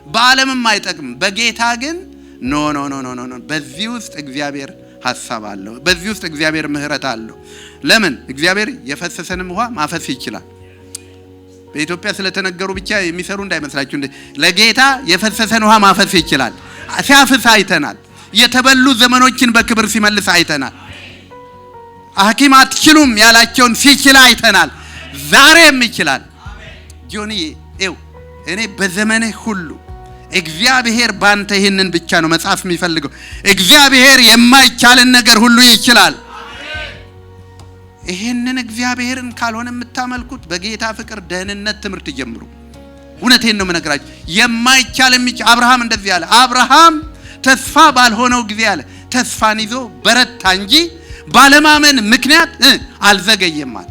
በዓለምም አይጠቅም። በጌታ ግን ኖ ኖ ኖ ኖ ኖ። በዚህ ውስጥ እግዚአብሔር ሐሳብ አለው። በዚህ ውስጥ እግዚአብሔር ምህረት አለው። ለምን? እግዚአብሔር የፈሰሰንም ውሃ ማፈስ ይችላል። በኢትዮጵያ ስለተነገሩ ብቻ የሚሰሩ እንዳይመስላችሁ። ለጌታ የፈሰሰን ውሃ ማፈስ ይችላል። ሲያፍስ አይተናል። የተበሉ ዘመኖችን በክብር ሲመልስ አይተናል። ሐኪም አትችሉም ያላቸውን ሲችል አይተናል። ዛሬም ይችላል። ጆኒ እኔ በዘመንህ ሁሉ እግዚአብሔር ባንተ ይሄንን ብቻ ነው መጽሐፍ የሚፈልገው። እግዚአብሔር የማይቻልን ነገር ሁሉ ይችላል። ይሄንን እግዚአብሔርን ካልሆነ የምታመልኩት በጌታ ፍቅር ደህንነት ትምህርት ጀምሩ። እውነቴን ነው የምነግራችሁ። የማይቻል አብርሃም እንደዚህ ያለ። አብርሃም ተስፋ ባልሆነው ጊዜ ያለ ተስፋን ይዞ በረታ እንጂ ባለማመን ምክንያት አልዘገየም አለ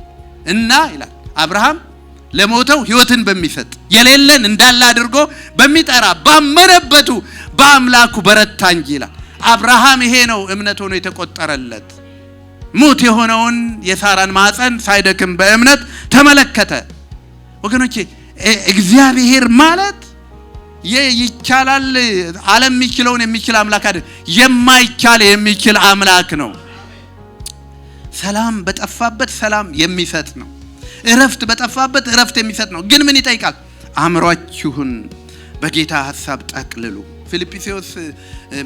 እና ይላል አብርሃም ለሞተው ሕይወትን በሚሰጥ የሌለን እንዳለ አድርጎ በሚጠራ ባመነበቱ በአምላኩ በረታ እንጂ ይላል። አብርሃም ይሄ ነው እምነት ሆኖ የተቆጠረለት። ሙት የሆነውን የሳራን ማህፀን ሳይደክም በእምነት ተመለከተ። ወገኖቼ እግዚአብሔር ማለት ይቻላል ዓለም የሚችለውን የሚችል አምላክ አይደል፣ የማይቻል የሚችል አምላክ ነው። ሰላም በጠፋበት ሰላም የሚሰጥ ነው። እረፍት በጠፋበት እረፍት የሚሰጥ ነው። ግን ምን ይጠይቃል? አእምሯችሁን በጌታ ሐሳብ ጠቅልሉ። ፊልጵስዩስ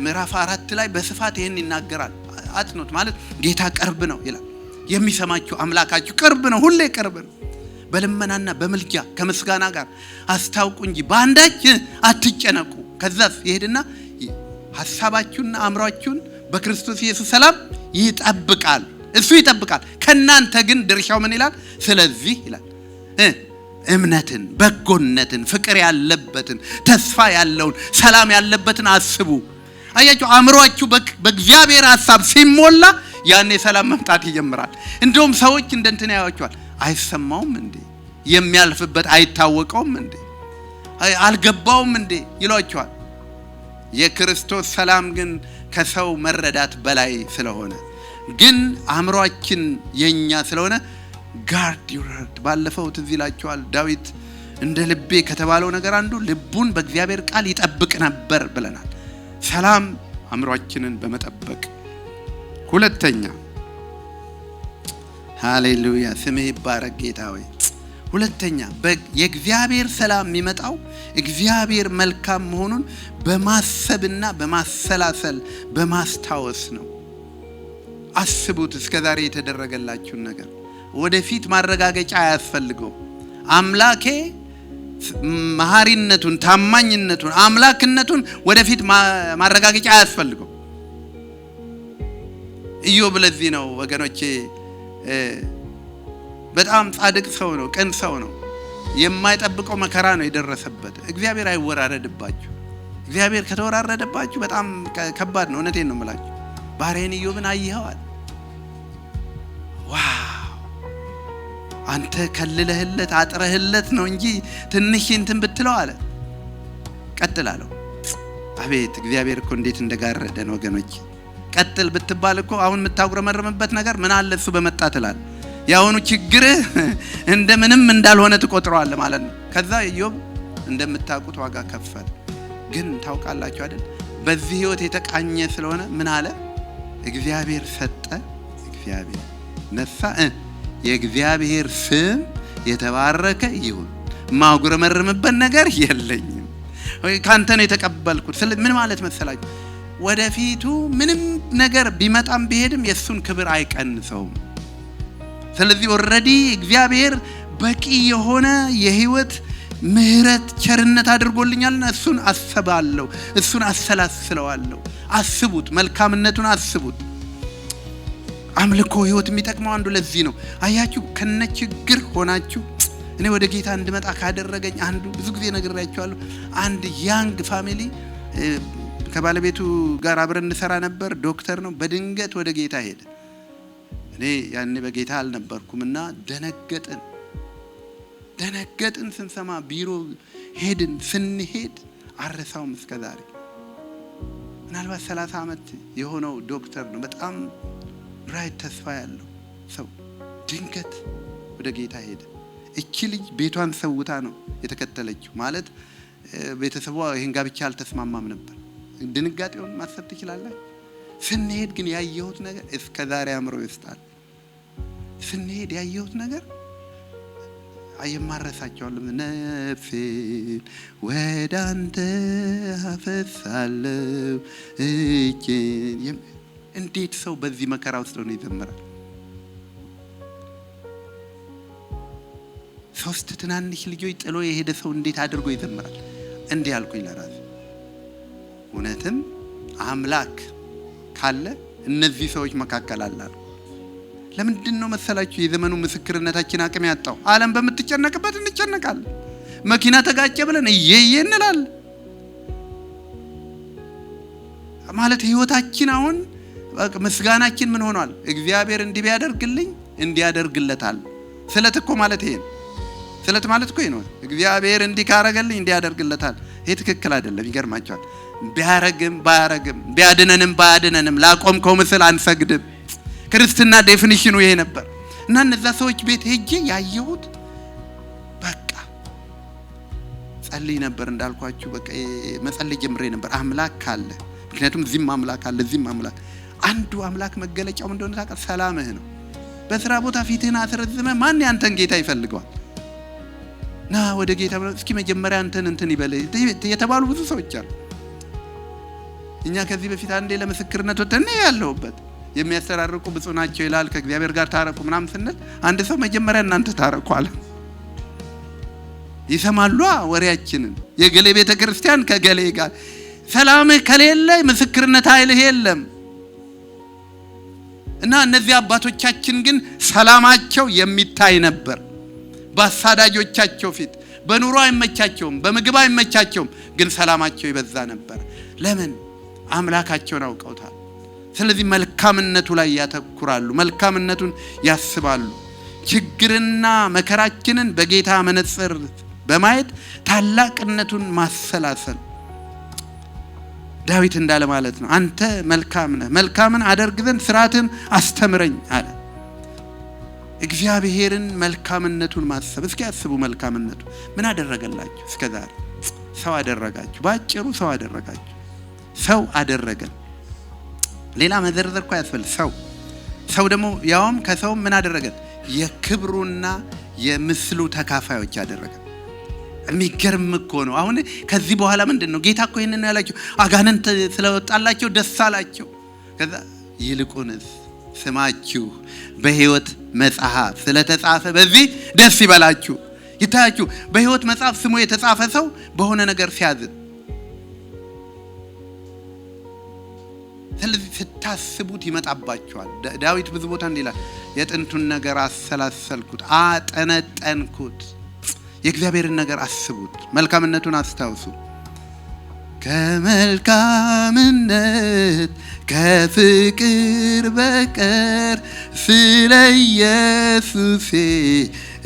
ምዕራፍ 4 ላይ በስፋት ይሄን ይናገራል። አጥኖት ማለት ጌታ ቅርብ ነው ይላል። የሚሰማችሁ አምላካችሁ ቅርብ ነው፣ ሁሌ ቅርብ ነው። በልመናና በምልጃ ከምስጋና ጋር አስታውቁ እንጂ በአንዳች አትጨነቁ። ከዛስ ይሄድና ሐሳባችሁንና አእምሯችሁን በክርስቶስ ኢየሱስ ሰላም ይጠብቃል። እሱ ይጠብቃል። ከናንተ ግን ድርሻው ምን ይላል? ስለዚህ ይላል እምነትን፣ በጎነትን፣ ፍቅር ያለበትን፣ ተስፋ ያለውን፣ ሰላም ያለበትን አስቡ። አያችሁ አእምሮአችሁ በእግዚአብሔር ሐሳብ ሲሞላ ያኔ ሰላም መምጣት ይጀምራል። እንደውም ሰዎች እንደንተና ያዩዋቸዋል። አይሰማውም እንዴ? የሚያልፍበት አይታወቀውም እንዴ? አልገባውም እንዴ ይሏቸዋል። የክርስቶስ ሰላም ግን ከሰው መረዳት በላይ ስለሆነ ግን አእምሮአችን የኛ ስለሆነ ጋርድ ዩር ሃርት። ባለፈው ትዝ ይላችኋል ዳዊት እንደ ልቤ ከተባለው ነገር አንዱ ልቡን በእግዚአብሔር ቃል ይጠብቅ ነበር ብለናል። ሰላም አእምሮአችንን በመጠበቅ። ሁለተኛ ሃሌሉያ ስምህ ይባረክ ጌታ ሆይ። ሁለተኛ የእግዚአብሔር ሰላም የሚመጣው እግዚአብሔር መልካም መሆኑን በማሰብና በማሰላሰል በማስታወስ ነው። አስቡት እስከዛሬ የተደረገላችሁን ነገር። ወደፊት ማረጋገጫ አያስፈልገው። አምላኬ መሐሪነቱን፣ ታማኝነቱን፣ አምላክነቱን ወደፊት ማረጋገጫ አያስፈልገው። ኢዮብ ለዚህ ነው ወገኖቼ በጣም ጻድቅ ሰው ነው፣ ቅን ሰው ነው። የማይጠብቀው መከራ ነው የደረሰበት። እግዚአብሔር አይወራረድባችሁ። እግዚአብሔር ከተወራረደባችሁ በጣም ከባድ ነው። እውነቴን ነው የምላችሁ። ባሪያዬን ኢዮብን አየኸዋል? ዋው! አንተ ከልለህለት አጥረህለት ነው እንጂ ትንሽ እንትን ብትለው አለ ቀጥል አለው። አቤት እግዚአብሔር እኮ እንዴት እንደጋረደን ወገኖች። ቀጥል ብትባል እኮ አሁን የምታጉረመረምበት ነገር ምን አለ እሱ በመጣ ትላል። ያውኑ ችግርህ እንደምንም እንዳልሆነ ትቆጥረዋለህ ማለት ነው። ከዛ ኢዮብ እንደምታውቁት ዋጋ ከፈለ። ግን ታውቃላችሁ አይደል? በዚህ ህይወት የተቃኘ ስለሆነ ምን አለ? እግዚአብሔር ሰጠ፣ እግዚአብሔር ነሳ፣ የእግዚአብሔር ስም የተባረከ ይሁን። ማጉረመረምበት ነገር የለኝም፣ ካንተ ነው የተቀበልኩት። ምን ማለት መሰላችሁ? ወደፊቱ ምንም ነገር ቢመጣም ቢሄድም የሱን ክብር አይቀንሰውም። ስለዚህ ኦሬዲ እግዚአብሔር በቂ የሆነ የህይወት ምህረት ቸርነት አድርጎልኛልና እሱን አስባለሁ፣ እሱን አሰላስለዋለሁ። አስቡት፣ መልካምነቱን አስቡት። አምልኮ ህይወት የሚጠቅመው አንዱ ለዚህ ነው። አያችሁ ከነችግር ሆናችሁ እኔ ወደ ጌታ እንድመጣ ካደረገኝ አንዱ ብዙ ጊዜ ነግሬያችኋለሁ። አንድ ያንግ ፋሚሊ ከባለቤቱ ጋር አብረን እንሰራ ነበር። ዶክተር ነው። በድንገት ወደ ጌታ ሄደ። እኔ ያኔ በጌታ አልነበርኩምና ደነገጥን። ስንሰማ ቢሮ ሄድን። ስንሄድ አረሳውም እስከዛሬ። ምናልባት 30 ዓመት የሆነው ዶክተር ነው። በጣም ብራይት ተስፋ ያለው ሰው ድንገት ወደ ጌታ ሄደ። እቺ ልጅ ቤቷን ሰውታ ነው የተከተለችው። ማለት ቤተሰቧ ይሄን ጋብቻ አልተስማማም ነበር። ድንጋጤውን ማሰብ ትችላላችሁ። ስንሄድ ግን ያየሁት ነገር እስከዛሬ አእምሮ ይስጣል። ስንሄድ ያየሁት ነገር አየማረሳቸዋለሁ። ነፍሴን ወደ አንተ አፈሳለሁ እጄን። እንዴት ሰው በዚህ መከራ ውስጥ ሆኖ ይዘምራል? 3 ትናንሽ ልጆች ጥሎ የሄደ ሰው እንዴት አድርጎ ይዘምራል? እንዲህ አልኩኝ ለራሴ፣ እውነትም አምላክ ካለ እነዚህ ሰዎች መካከል አላሉ። ለምንድን ነው መሰላችሁ የዘመኑ ምስክርነታችን አቅም ያጣው? ዓለም በምትጨነቅበት እንጨነቃለን። መኪና ተጋጨ ብለን እየየ እንላለን። ማለት ህይወታችን አሁን ምስጋናችን ምን ሆኗል? እግዚአብሔር እንዲህ ቢያደርግልኝ እንዲያደርግለታል። ስለት እኮ ማለት ይሄ ነው። ስለት ማለት እኮ ይሄ ነው። እግዚአብሔር እንዲህ ካረገልኝ እንዲያደርግለታል። ይሄ ትክክል አይደለም። ይገርማችኋል። ቢያረግም ባያረግም ቢያድነንም ባያድነንም ላቆምከው ምስል አንሰግድም። ክርስትና ዴፊኒሽኑ ይሄ ነበር። እና እነዛ ሰዎች ቤት ሄጄ ያየሁት በቃ ጸልይ ነበር እንዳልኳችሁ። በቃ መጸለይ ጀምሬ ነበር። አምላክ ካለ፣ ምክንያቱም እዚህም አምላክ አለ እዚህም አምላክ። አንዱ አምላክ መገለጫው እንደሆነ ታውቃለህ? ሰላምህ ነው። በስራ ቦታ ፊትህን አስረዝመህ ማን ያንተን ጌታ ይፈልገዋል? ና ወደ ጌታ እስኪ መጀመሪያ እንትን ይበል የተባሉ ብዙ ሰዎች አሉ። እኛ ከዚህ በፊት አንዴ ለምስክርነት ወጥተን ያለውበት የሚያስተራርቁ ብፁዕ ናቸው ይላል። ከእግዚአብሔር ጋር ታረቁ ምናምን ስንል አንድ ሰው መጀመሪያ እናንተ ታረቁ አለ። ይሰማሉ ወሬያችንን። የገሌ ቤተክርስቲያን ከገሌ ጋር ሰላምህ ከሌለ ምስክርነት ኃይልህ የለም። እና እነዚህ አባቶቻችን ግን ሰላማቸው የሚታይ ነበር። በአሳዳጆቻቸው ፊት በኑሮ አይመቻቸውም፣ በምግብ አይመቻቸውም፣ ግን ሰላማቸው ይበዛ ነበር። ለምን? አምላካቸውን አውቀውታል። ስለዚህ መልካምነቱ ላይ ያተኩራሉ፣ መልካምነቱን ያስባሉ። ችግርና መከራችንን በጌታ መነጽር በማየት ታላቅነቱን ማሰላሰል። ዳዊት እንዳለ ማለት ነው፣ አንተ መልካም ነህ፣ መልካምን አደርግ ዘንድ ሥርዓትን አስተምረኝ አለ። እግዚአብሔርን መልካምነቱን ማሰብ። እስኪ ያስቡ፣ መልካምነቱ ምን አደረገላችሁ? እስከዛሬ ሰው አደረጋችሁ። ባጭሩ ሰው አደረጋችሁ። ሰው አደረገን። ሌላ መዘርዘር እኮ ያስፈልግ። ሰው ደግሞ ያውም ከሰው ምን አደረገን? የክብሩና የምስሉ ተካፋዮች አደረገን። የሚገርም እኮ ነው። አሁን ከዚህ በኋላ ምንድነው? ጌታ እኮ ይሄንን ያላችሁ አጋንንት ስለወጣላቸው ደስ አላቸው። ከዛ ይልቁንስ ስማችሁ በሕይወት መጽሐፍ ስለተጻፈ በዚህ ደስ ይበላችሁ። ይታያችሁ፣ በሕይወት መጽሐፍ ስሙ የተጻፈ ሰው በሆነ ነገር ሲያዝን፣ ስለዚህ ስታስቡት ይመጣባችኋል። ዳዊት ብዙ ቦታ እንዲህ ይላል፣ የጥንቱን ነገር አሰላሰልኩት፣ አጠነጠንኩት። የእግዚአብሔርን ነገር አስቡት፣ መልካምነቱን አስታውሱ። ከመልካምነት ከፍቅር በቀር ስለ ኢየሱሴ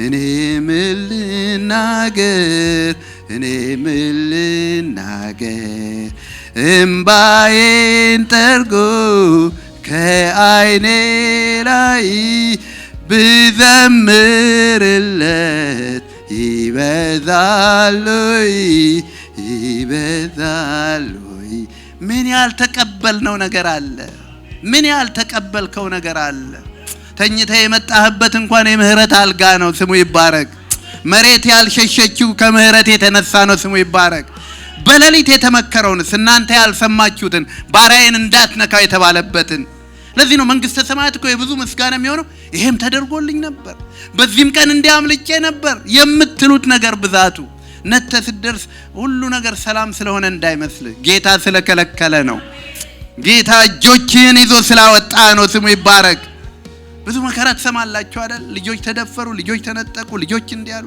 እኔ ምን ልናገር? እምባዬን ጠርጎ ከዓይኔ ላይ ብዘምርለት ይበዛል ሆይ። ምን ያልተቀበልነው ነገር አለ? ምን ያልተቀበልከው ነገር አለ? ተኝተ የመጣህበት እንኳን የምህረት አልጋ ነው፣ ስሙ ይባረክ። መሬት ያልሸሸችው ከምህረት የተነሳ ነው፣ ስሙ ይባረክ። በሌሊት የተመከረውንስ እናንተ ያልሰማችሁትን ባሪያዬን እንዳትነካው የተባለበትን። ለዚህ ነው መንግስተ ሰማያት እኮ የብዙ ምስጋና የሚሆነው ይሄም ተደርጎልኝ ነበር፣ በዚህም ቀን እንዲያምልጬ ነበር የምትሉት ነገር ብዛቱ ነተ ስትደርስ ሁሉ ነገር ሰላም ስለሆነ እንዳይመስልህ፣ ጌታ ስለከለከለ ነው። ጌታ እጆችን ይዞ ስላወጣ ነው፣ ስሙ ይባረክ። ብዙ መከራ ትሰማላችሁ አይደል? ልጆች ተደፈሩ፣ ልጆች ተነጠቁ፣ ልጆች እንዲያሉ።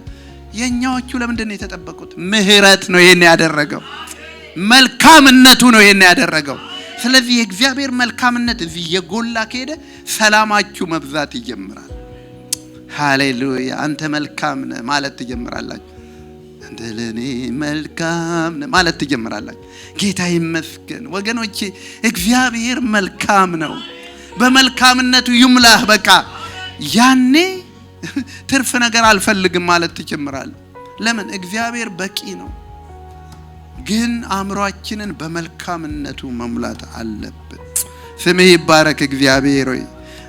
የኛዎቹ ለምንድን ነው የተጠበቁት? ምህረት ነው ይሄን ያደረገው፣ መልካምነቱ ነው ይሄን ያደረገው። ስለዚህ የእግዚአብሔር መልካምነት እዚህ የጎላ ከሄደ ሰላማችሁ መብዛት ይጀምራል። ሃሌሉያ! አንተ መልካም ነህ ማለት ትጀምራላችሁ። አንተ ለኔ መልካም ነህ ማለት ትጀምራላችሁ። ጌታ ይመስገን ወገኖቼ፣ እግዚአብሔር መልካም ነው። በመልካምነቱ ይሙላህ። በቃ ያኔ ትርፍ ነገር አልፈልግም ማለት ትጀምራለህ። ለምን? እግዚአብሔር በቂ ነው። ግን አእምሯችንን በመልካምነቱ መሙላት አለበት። ስምህ ይባረክ እግዚአብሔር ሆይ።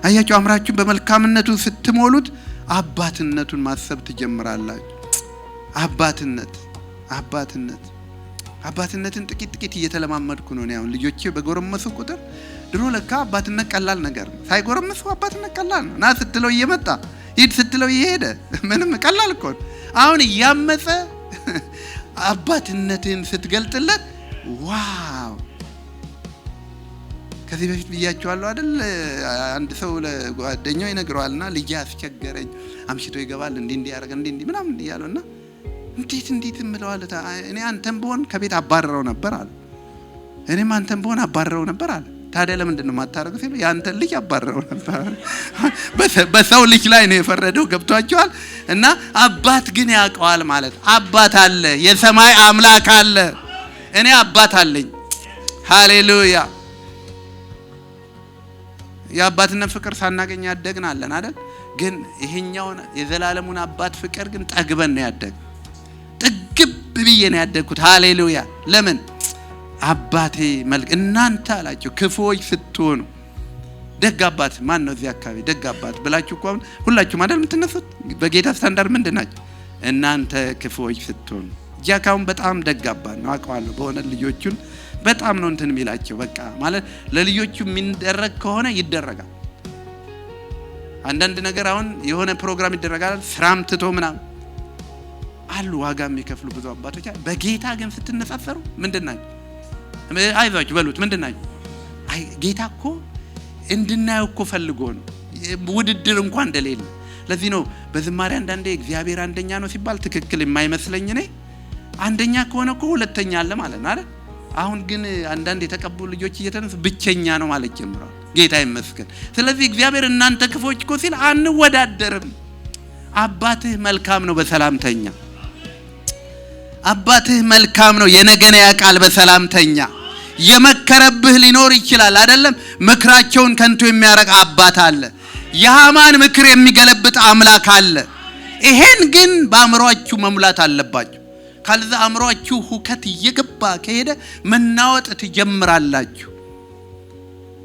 አያችሁ፣ አእምራችሁን በመልካምነቱ ስትሞሉት አባትነቱን ማሰብ ትጀምራላችሁ። አባትነትን ጥቂት እየተለማመድኩ ነው። አሁን ልጆቼ በጎረመሱ ቁጥር ድሮ ለካ አባትነት ቀላል ነገር ነው። ሳይጎረመሱ አባትነት ቀላል ነው። ና ስትለው እየመጣ ሂድ ስትለው እየሄደ ምንም ቀላል እኮ ነው። አሁን እያመፀ አባትነትን ስትገልጥለት ዋው! ከዚህ በፊት ብያቸዋለሁ አይደል? አንድ ሰው ለጓደኛው ይነግረዋልና ልጅ አስቸገረኝ፣ አምሽቶ ይገባል፣ እንዲህ ያደርግ እንዲህ ምናምን ያለውና እንዴት እምለዋለሁ። እኔ አንተም ብሆን ከቤት አባረረው ነበር አለ። እኔም አንተም ብሆን አባረረው ነበር አለ። ታዲያ ለምንድን ነው የማታረገው ሲሉ ያንተን ልጅ አባረረው ነበር። በሰው ልጅ ላይ ነው የፈረደው። ገብቷቸዋል። እና አባት ግን ያውቀዋል ማለት አባት አለ፣ የሰማይ አምላክ አለ። እኔ አባት አለኝ። ሃሌሉያ! የአባትነት ፍቅር ሳናገኝ ያደግን አለን አይደል? ግን ይሄኛውን የዘላለሙን አባት ፍቅር ግን ጠግበን ነው ያደግ። ጥግብ ብዬ ነው ያደግኩት። ሃሌሉያ! ለምን? አባቴ መልክ እናንተ አላችሁ ክፉዎች ስትሆኑ። ደግ አባት ማን ነው እዚህ አካባቢ ደግ አባት ብላችሁ እኮ ሁላችሁም አይደል የምትነሱት? በጌታ ስታንዳርድ ምንድን ናችሁ? እናንተ ክፉዎች ስትሆኑ። ጃካውን በጣም ደግ አባት ነው አውቀዋለሁ። በሆነ ልጆቹን በጣም ነው እንትን የሚላቸው። በቃ ማለት ለልጆቹ የሚደረግ ከሆነ ይደረጋል። አንዳንድ ነገር አሁን የሆነ ፕሮግራም ይደረጋል፣ ስራም ትቶ ምናምን አሉ ዋጋ የሚከፍሉ ብዙ አባቶች። በጌታ ግን ስትነጻጸሩ ምንድን ናቸው? አይዟችሁ በሉት። ምንድን ናቸው? ጌታ እኮ እንድናየው እኮ ፈልጎ ነው። ውድድር እንኳን እንደሌለ ለዚህ ነው በዝማሬ አንዳንዴ እግዚአብሔር አንደኛ ነው ሲባል ትክክል የማይመስለኝ እኔ አንደኛ ከሆነ እኮ ሁለተኛ አለ ማለት ነው አይደል? አሁን ግን አንዳንድ የተቀቡ ልጆች እየተነሱ ብቸኛ ነው ማለት ጀምረዋል። ጌታ ይመስገን። ስለዚህ እግዚአብሔር እናንተ ክፎች እኮ ሲል አንወዳደርም። አባትህ መልካም ነው በሰላምተኛ አባትህ መልካም ነው የነገነ ያቃል በሰላምተኛ የመከረብህ ሊኖር ይችላል አይደለም? ምክራቸውን ከንቱ የሚያረቅ አባት አለ። የሃማን ምክር የሚገለብጥ አምላክ አለ። ይሄን ግን በአእምሮአችሁ መሙላት አለባችሁ። ካልዛ አእምሮአችሁ ሁከት እየገባ ከሄደ መናወጥ ትጀምራላችሁ።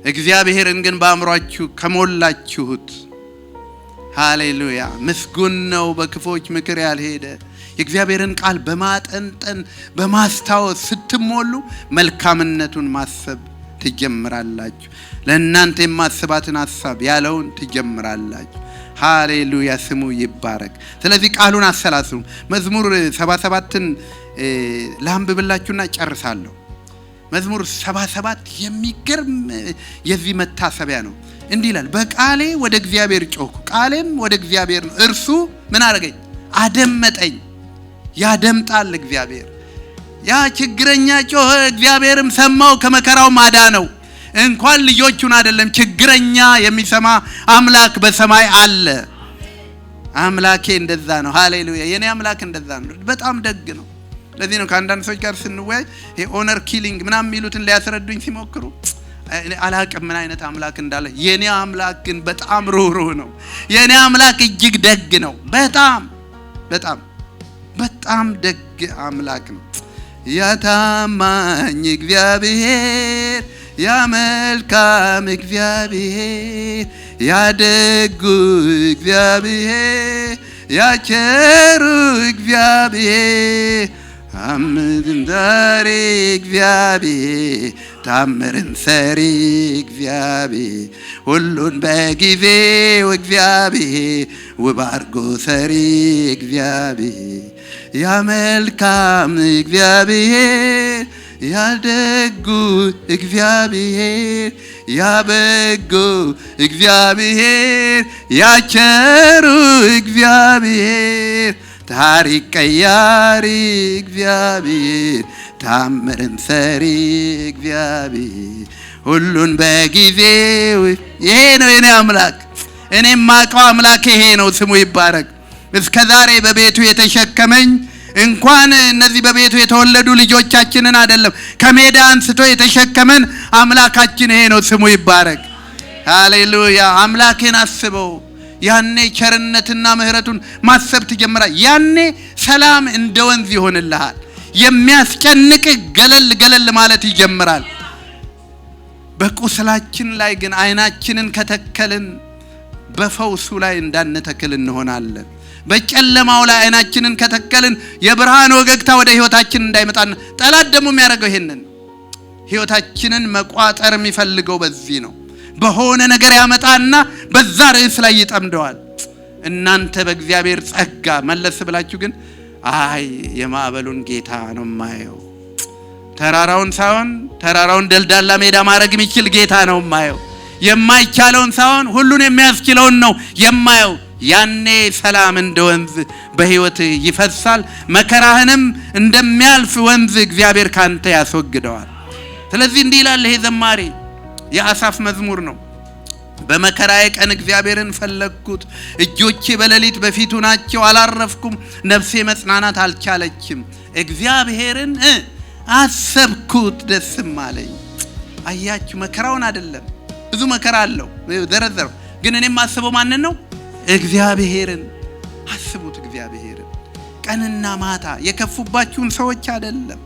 እግዚአብሔርን ግን በአእምሮአችሁ ከሞላችሁት ሃሌሉያ ምስጉን ነው በክፎች ምክር ያልሄደ። የእግዚአብሔርን ቃል በማጠንጠን በማስታወስ ስትሞሉ መልካምነቱን ማሰብ ትጀምራላችሁ። ለእናንተ የማስባትን ሐሳብ ያለውን ትጀምራላችሁ። ሃሌሉያ ስሙ ይባረክ። ስለዚህ ቃሉን አሰላስሉ። መዝሙር 77ን ላንብብላችሁና ጨርሳለሁ። መዝሙር 77 የሚገርም የዚህ መታሰቢያ ነው። እንዲህ ይላል፣ በቃሌ ወደ እግዚአብሔር ጮኩ፣ ቃሌም ወደ እግዚአብሔር ነው። እርሱ ምን አደረገኝ? አደመጠኝ። ያደምጣል እግዚአብሔር። ያ ችግረኛ ጮኸ፣ እግዚአብሔርም ሰማው፣ ከመከራው ማዳነው። እንኳን ልጆቹን አይደለም ችግረኛ የሚሰማ አምላክ በሰማይ አለ። አምላኬ እንደዛ ነው። ሃሌሉያ የኔ አምላክ እንደዛ ነው። በጣም ደግ ነው። ለዚህ ነው ከአንዳንድ ሰዎች ጋር ስንወያይ ኦነር ኪሊንግ ምናምን የሚሉትን ሊያስረዱኝ ሲሞክሩ አላቅም ምን አይነት አምላክ እንዳለ። የኔ አምላክ ግን በጣም ሩህሩህ ነው። የኔ አምላክ እጅግ ደግ ነው። በጣም በጣም በጣም ደግ አምላክ ነው። ያታማኝ እግዚአብሔር ያ መልካም እግዚአብሔር ያ ደጉ እግዚአብሔር ያ ቸሩ እግዚአብሔር ታምርን ሰሪ እግዚአብሔር ታምርን ሰሪ እግዚአብሔር ሁሉን በጊዜው እግዚአብሔር ውብ አድርጎ ሰሪ እግዚአብሔር ያ መልካም እግዚአብሔር ያ ደጉ እግዚአብሔር ያ በጎ እግዚአብሔር ያ ቸሩ እግዚአብሔር ታሪክ ቀያሪ እግዚአብሔር ታምርን ሰሪ እግዚአብሔር ሁሉን በጊዜው። ይሄ ነው የኔ አምላክ። እኔም ማቀው አምላክ ይሄ ነው። ስሙ ይባረክ። እስከ ዛሬ በቤቱ የተሸከመኝ እንኳን እነዚህ በቤቱ የተወለዱ ልጆቻችንን አይደለም ከሜዳ አንስቶ የተሸከመን አምላካችን ይሄ ነው። ስሙ ይባረክ። ሃሌሉያ። አምላኬን አስበው። ያኔ ቸርነትና ምህረቱን ማሰብ ትጀምራለህ። ያኔ ሰላም እንደ ወንዝ ይሆንልሃል። የሚያስጨንቅ ገለል ገለል ማለት ይጀምራል። በቁስላችን ላይ ግን አይናችንን ከተከልን በፈውሱ ላይ እንዳንተክል እንሆናለን። በጨለማው ላይ አይናችንን ከተከልን የብርሃን ወገግታ ወደ ህይወታችን እንዳይመጣና ጠላት ደግሞ የሚያደርገው ይሄንን ህይወታችንን መቋጠር የሚፈልገው በዚህ ነው። በሆነ ነገር ያመጣና በዛ ርዕስ ላይ ይጠምደዋል። እናንተ በእግዚአብሔር ጸጋ መለስ ብላችሁ ግን አይ የማዕበሉን ጌታ ነው ማየው፣ ተራራውን ሳይሆን ተራራውን ደልዳላ ሜዳ ማድረግ የሚችል ጌታ ነው ማየው፣ የማይቻለውን ሳይሆን ሁሉን የሚያስችለውን ነው የማየው። ያኔ ሰላም እንደ ወንዝ በህይወት ይፈሳል። መከራህንም እንደሚያልፍ ወንዝ እግዚአብሔር ካንተ ያስወግደዋል። ስለዚህ እንዲህ ይላል ይሄ ዘማሪ፣ የአሳፍ መዝሙር ነው። በመከራዬ ቀን እግዚአብሔርን ፈለግኩት፣ እጆቼ በሌሊት በፊቱ ናቸው፣ አላረፍኩም፣ ነፍሴ መጽናናት አልቻለችም። እግዚአብሔርን አሰብኩት ደስም አለኝ። አያችሁ መከራውን አይደለም፣ ብዙ መከራ አለው ዘረዘረው፣ ግን እኔም አስበው ማንን ነው? እግዚአብሔርን አስቡት። እግዚአብሔርን ቀንና ማታ የከፉባችሁን ሰዎች አይደለም፣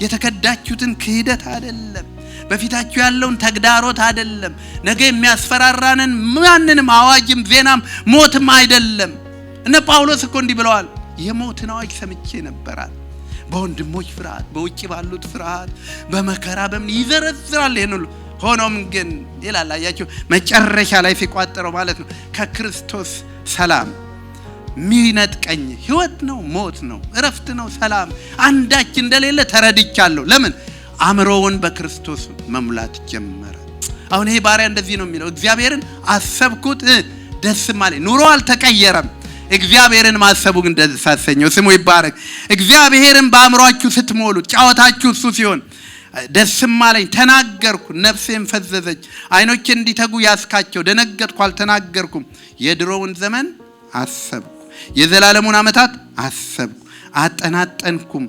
የተከዳችሁትን ክህደት አይደለም፣ በፊታችሁ ያለውን ተግዳሮት አይደለም፣ ነገ የሚያስፈራራንን ማንንም አዋጅም ዜናም ሞትም አይደለም። እነ ጳውሎስ እኮ እንዲህ ብለዋል፣ የሞትን አዋጅ ሰምቼ ነበራል፣ በወንድሞች ፍርሃት፣ በውጭ ባሉት ፍርሃት፣ በመከራ በምን ይዘረዝራል ይሄን ሁሉ። ሆኖም ግን ይላል አያችሁ መጨረሻ ላይ ሲቋጠረው ማለት ነው ከክርስቶስ ሰላም ሚነጥቀኝ ህይወት ነው ሞት ነው እረፍት ነው ሰላም አንዳች እንደሌለ ተረድቻለሁ። ለምን? አእምሮውን በክርስቶስ መሙላት ጀመረ። አሁን ይሄ ባሪያ እንደዚህ ነው የሚለው፣ እግዚአብሔርን አሰብኩት ደስ ማለት ኑሮ አልተቀየረም። እግዚአብሔርን ማሰቡ ግን ደስ አሰኘው። ስሙ ይባረክ። እግዚአብሔርን በአእምሮአችሁ ስትሞሉ ጫወታችሁ እሱ ሲሆን ደስ ማለኝ። ተናገርኩ፣ ነፍሴም ፈዘዘች። አይኖቼ እንዲተጉ ያስካቸው፣ ደነገጥኩ፣ አልተናገርኩም። የድሮውን ዘመን አሰብኩ፣ የዘላለሙን ዓመታት አሰብኩ፣ አጠናጠንኩም።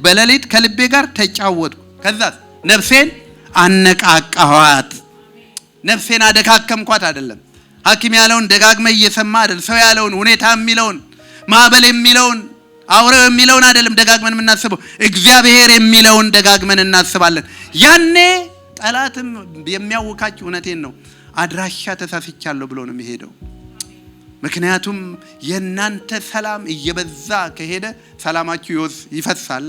በሌሊት ከልቤ ጋር ተጫወትኩ። ከዛስ ነፍሴን አነቃቃኋት። ነፍሴን አደካከምኳት አይደለም። ሐኪም ያለውን ደጋግመ እየሰማ አይደል፣ ሰው ያለውን ሁኔታ የሚለውን ማዕበል የሚለውን አውሬው የሚለውን አይደለም ደጋግመን የምናስበው፣ እግዚአብሔር የሚለውን ደጋግመን እናስባለን። ያኔ ጠላትም የሚያውካችሁ እውነቴን ነው አድራሻ ተሳስቻለሁ ብሎ ነው የሚሄደው። ምክንያቱም የናንተ ሰላም እየበዛ ከሄደ ሰላማችሁ ይፈሳል።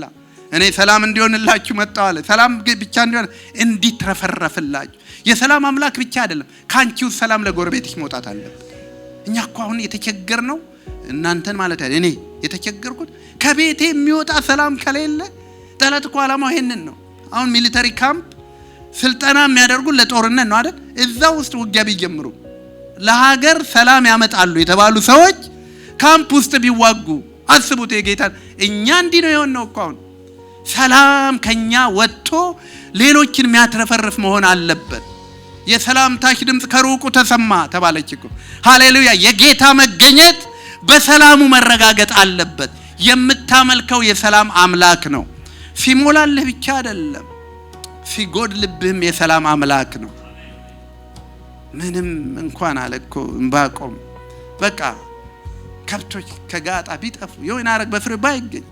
እኔ ሰላም እንዲሆንላችሁ መጣሁ አለ። ሰላም ብቻ እንዲሆን እንዲትረፈረፍላችሁ። የሰላም አምላክ ብቻ አይደለም፣ ካንቺው ሰላም ለጎረቤትሽ መውጣት አለበት። እኛ እኮ አሁን የተቸገርነው እናንተን ማለት አይደል፣ እኔ የተቸገርኩት ከቤቴ የሚወጣ ሰላም ከሌለ። ጠላት እኮ ዓላማው ይሄንን ነው። አሁን ሚሊተሪ ካምፕ ስልጠና የሚያደርጉ ለጦርነት ነው አይደል? እዛ ውስጥ ውጊያ ቢጀምሩ ለሀገር ሰላም ያመጣሉ የተባሉ ሰዎች ካምፕ ውስጥ ቢዋጉ አስቡት። የጌታን እኛ እንዲህ ነው የሆነው እኮ አሁን ሰላም ከኛ ወጥቶ ሌሎችን የሚያትረፈርፍ መሆን አለበት። የሰላምታሽ ድምጽ ከሩቁ ተሰማ ተባለች እኮ። ሃሌሉያ! የጌታ መገኘት በሰላሙ መረጋገጥ አለበት። የምታመልከው የሰላም አምላክ ነው። ሲሞላልህ ብቻ አይደለም፣ ሲጎድልብህም የሰላም አምላክ ነው። ምንም እንኳን አለኮ እንባቆም በቃ ከብቶች ከጋጣ ቢጠፉ የወይን አረግ በፍሬ ባይገኝ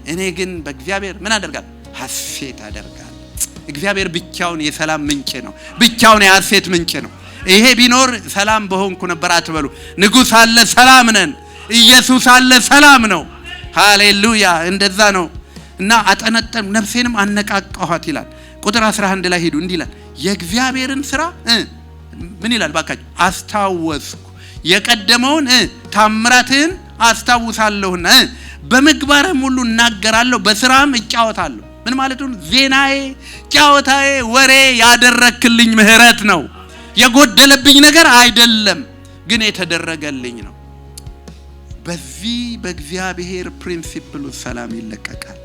እኔ ግን በእግዚአብሔር ምን አደርጋለሁ? ሐሴት አደርጋለሁ። እግዚአብሔር ብቻውን የሰላም ምንጭ ነው። ብቻውን የሐሴት ምንጭ ነው። ይሄ ቢኖር ሰላም በሆንኩ ነበር አትበሉ። ንጉሥ አለ፣ ሰላም ነን። ኢየሱስ አለ፣ ሰላም ነው። ሃሌሉያ! እንደዛ ነው። እና አጠነጠን ነፍሴንም አነቃቃኋት ይላል። ቁጥር 11 ላይ ሄዱ እንዲህ ይላል፣ የእግዚአብሔርን ሥራ ምን ይላል ባካችሁ? አስታወስኩ፣ የቀደመውን ታምራትህን አስታውሳለሁና በምግባርህም ሁሉ እናገራለሁ፣ በሥራም እጫወታለሁ። ምን ማለት ነው? ዜናዬ፣ ጫወታዬ፣ ወሬ ያደረክልኝ ምህረት ነው። የጎደለብኝ ነገር አይደለም፣ ግን የተደረገልኝ ነው። በዚህ በእግዚአብሔር ፕሪንሲፕሉ ሰላም ይለቀቃል።